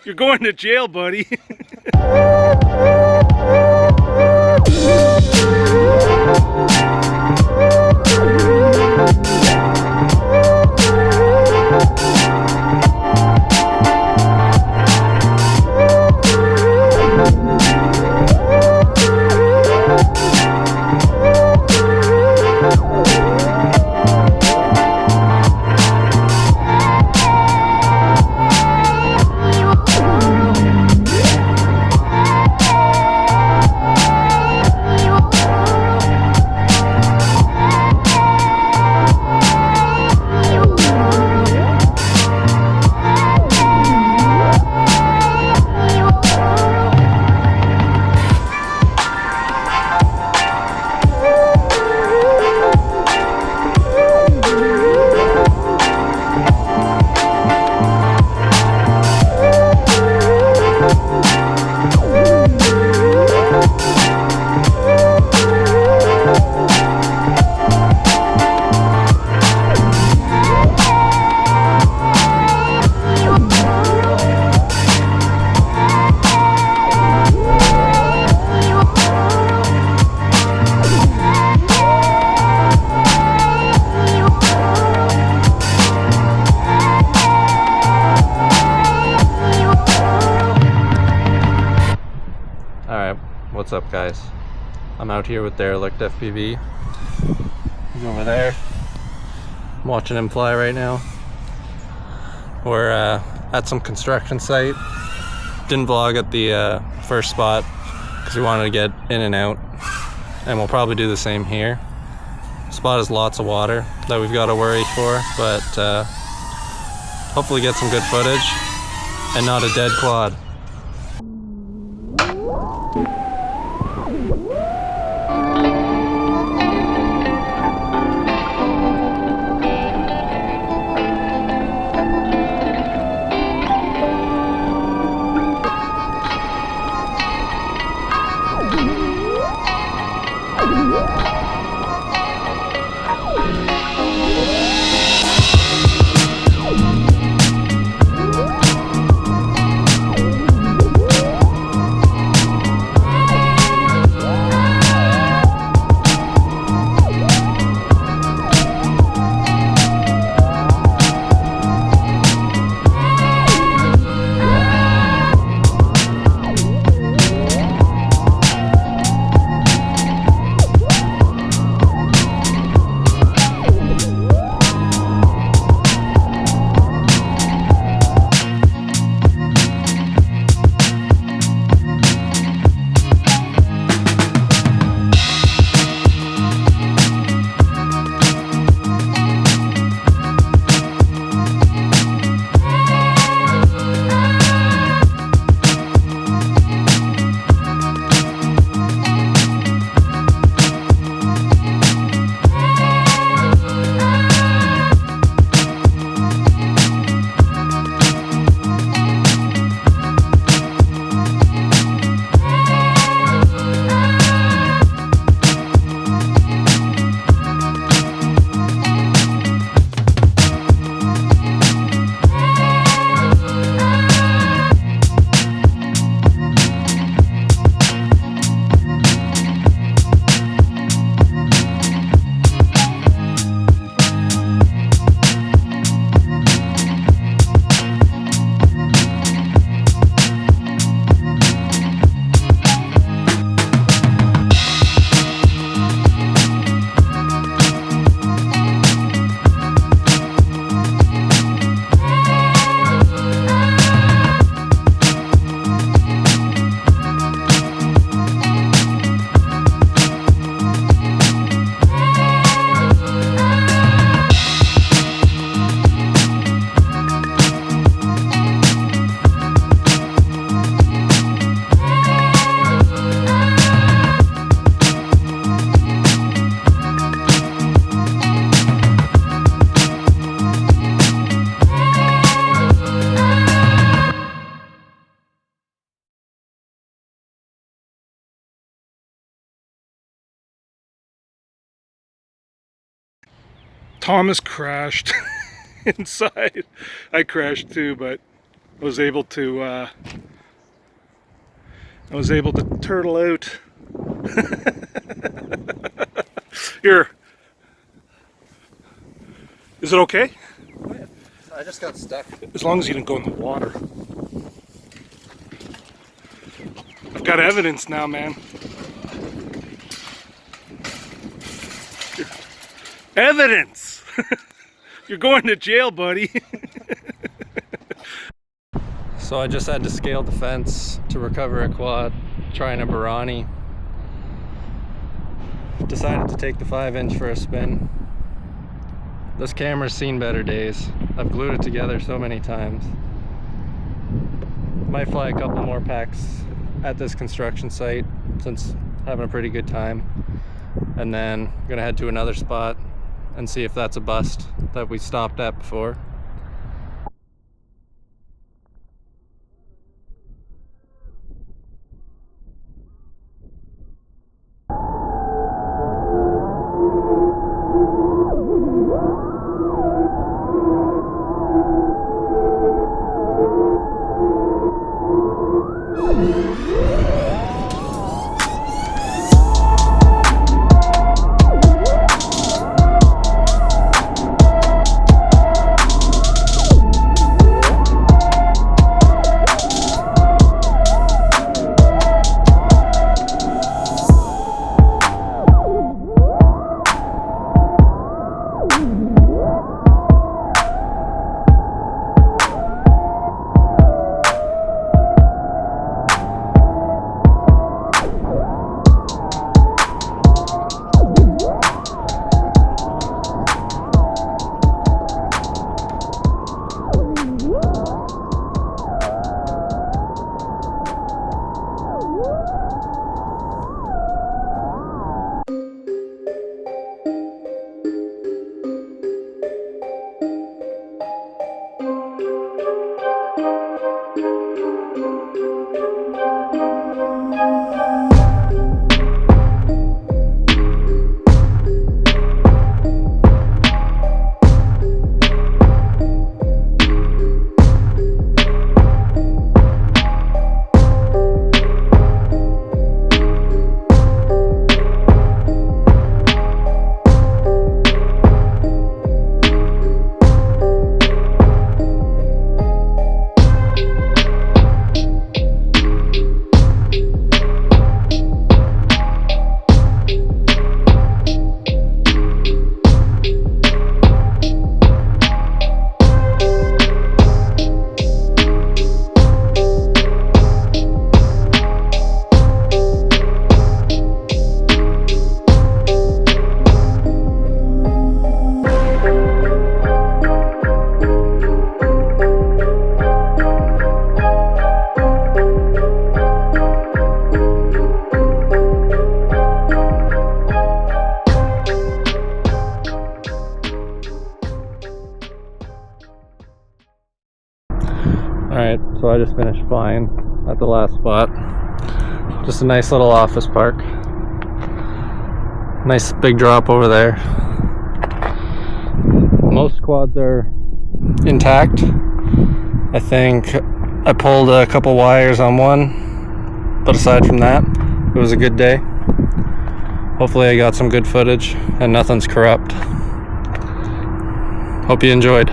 You're going to jail, buddy. What's up, guys? I'm out here with Derelict FPV. He's over there. I'm watching him fly right now. We're at some construction site. Didn't vlog at the first spot because we wanted to get in and out, and we'll probably do the same here. Spot has lots of water that we've got to worry for, but hopefully get some good footage and not a dead quad. Thomas crashed inside. I crashed too, but was able to turtle out. Here. Is it okay? Oh, yeah. I just got stuck. As long as you didn't go in the water. I've got evidence now, man. Evidence! You're going to jail, buddy. So I just had to scale the fence to recover a quad, trying a Barani. Decided to take the 5-inch for a spin. This camera's seen better days. I've glued it together so many times. Might fly a couple more packs at this construction site since having a pretty good time. And then I'm gonna head to another spot and see if that's a bust that we stopped at before. Alright, so I just finished flying at the last spot. Just a nice little office park. Nice big drop over there. Most quads are intact. I think I pulled a couple wires on one, but aside from that, it was a good day. Hopefully I got some good footage and nothing's corrupt. Hope you enjoyed.